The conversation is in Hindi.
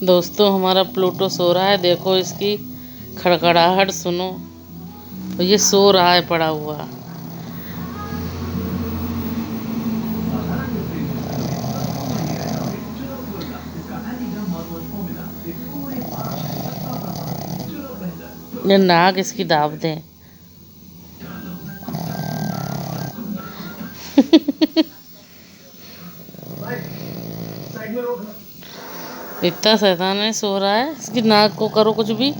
दोस्तों हमारा प्लूटो सो रहा है। देखो इसकी खड़खड़ाहट सुनो। ये सो रहा है पड़ा हुआ। ये नाक इसकी दाब दें। इतना शैतान है, सो रहा है। इसकी नाक को करो कुछ भी।